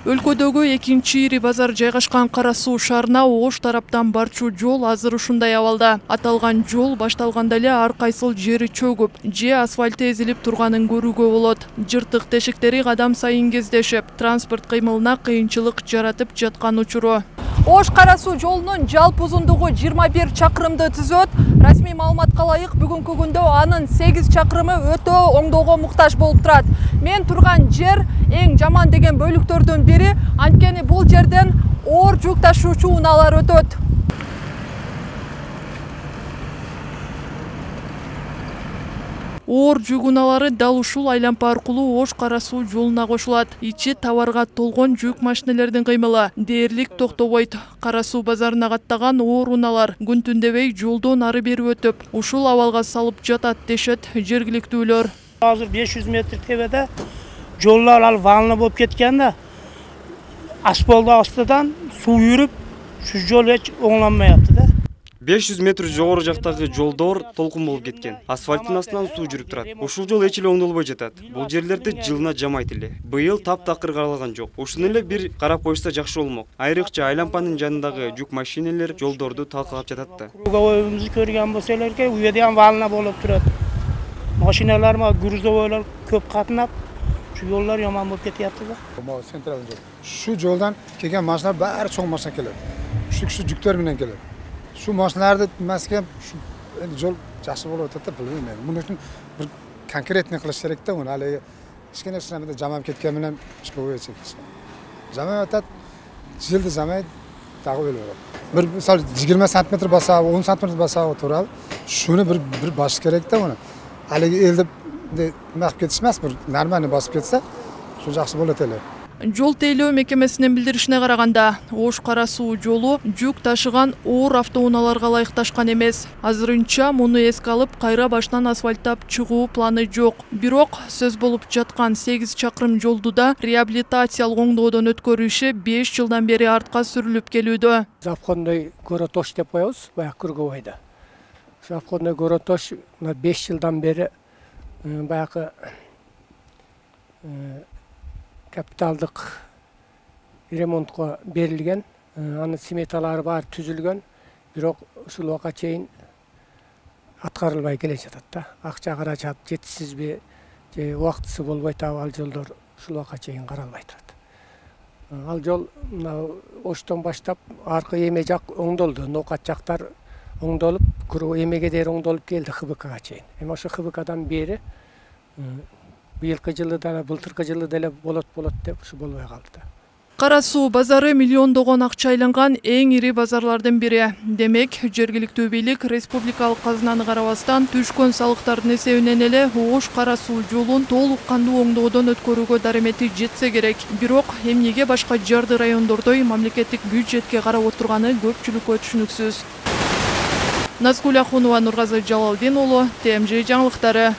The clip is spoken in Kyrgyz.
Өлкөдөгү экинчи ири базар жайгашкан Кара Суу шаарына Ош тараптан барчу жол азыр ушундай абалда. Аталган жол башталганда эле ар кайсыл жери чөгүп, же асфальты эзилип турганын көрүүгө болот. Жыртык тешиктери кадам сайын кездешип, транспорт кыймылына кыйынчылык жаратып жаткан учуру. Ош Кара Суу жолунун жалпы узундугу 21 чакырымды түзөт. Расмий маалыматка ылайык бүгүнкү күндө анын 8 чакырымы өтө оңдоого муктаж болуп турат. Мен турган жер эң жаман деген бөлүктөрдүн бири, анткени бул жерден оор жүк ташуучу унаалар өтөт. Оор жүк унаалары дал ушул айланпа аркылуу Ош Кара Суу жолуна кошулат. Ичи товарга толгон жүк машинелердин кыймылы дээрлик токтобойт. Кара Суу базарына каттаган оор унаалар күн түндебей жолдон ары бери өтүп, ушул абалга салып жатат дешет жергиликтүүлөр. Азыр 500 метр тебеде жоллар ал валны болуп кеткен да. Асфальт астыдан суу жүрүп, şu жол эч оңлонмой атты да. 500 метр жогору жактагы жолдор толкун болуп кеткен. Асфальттын астынан суу жүрүп турат. Ушул жол эч эле оңдолбой жатат. Бул жерлерди жылына жамайт эле. Быйыл таптакыр каралган жок. Ушуну эле бир карап коюшса жакшы болмок. Айрыкча айланпанын жанындагы жүк машинелер жолдорду талкалап жатат да. Круговойбузду көргөн болсолорго, у жерде вална болуп турат. Машиналар, грузовойлар көп катынап, şu yollar yaman болып кетияпты да. Şu жолдан келген машиналар баары чоң машина келет. Şu жүктөр менен келет. Şu машиналарды мәске жол жакшы болуп атат да, билбейм мен. Муну үчүн бир конкретный кылыш керек да, муну али кичкене сынамда жамап кеткен менен иш болбой кетет. Жамап атат, жылды жамай дагы өлүп атат. Бир мисалы 20 см баса, 10 см баса турабы, шуну бир баш керек да муну. Али элди мак кетишмес, бир нормальный басып кетсе, şu жакшы болот эле. Жол тейлөө мекемесинин билдиришине караганда, Ош Кара Суу жолу жүк ташыган оор автоунааларга ылайыкташкан эмес. Азырынча муну эске алып, кайра баштан асфальттап чыгуу планы жок. Бирок сөз болуп жаткан 8 чакырым жолду да реабилитациялык оңдоодон өткөрүү иши 5 жылдан бери артка сүрүлүп келүүдө. Завходной горотош деп коебуз, баягы Круговойдо. Завходной горотош 5 жылдан бери баягы капиталдык ремонтко берилген, анын сметалары бар түзүлгөн, бирок ушул убакка чейин аткарылбай келе жатат да. Акча каражат жетишсизби, же убактысы болбой атабы, ал жолдор ушул убакка чейин каралбай турат. Ал жол Оштон баштап аркы эме жак оңдолду, ноокат жактар оңдолуп, эмеге дейин оңдолуп келди ХБКга чейин. Эми ошо ХБКдан бери быйылкы жылы да, былтыркы жылы деле болот деп ушу болбой калды да. Кара Суу базары миллиондогон акча айланган эң ири базарлардын бири. Демек, жергиликтүү бийлик республикалык казынаны карабастан түшкөн салыктардын эсебинен эле Ош Кара Суу жолун толук кандуу оңдоодон өткөрүүгө даремети жетсе керек. Бирок эмнеге башка жарды райондордой мамлекеттик бюджетке карап отурганы көпчүлүккө түшүнүксүз. Назгүл Ахунова, Нургазы Жалалдин уулу, ТМЖ жаңылыктары.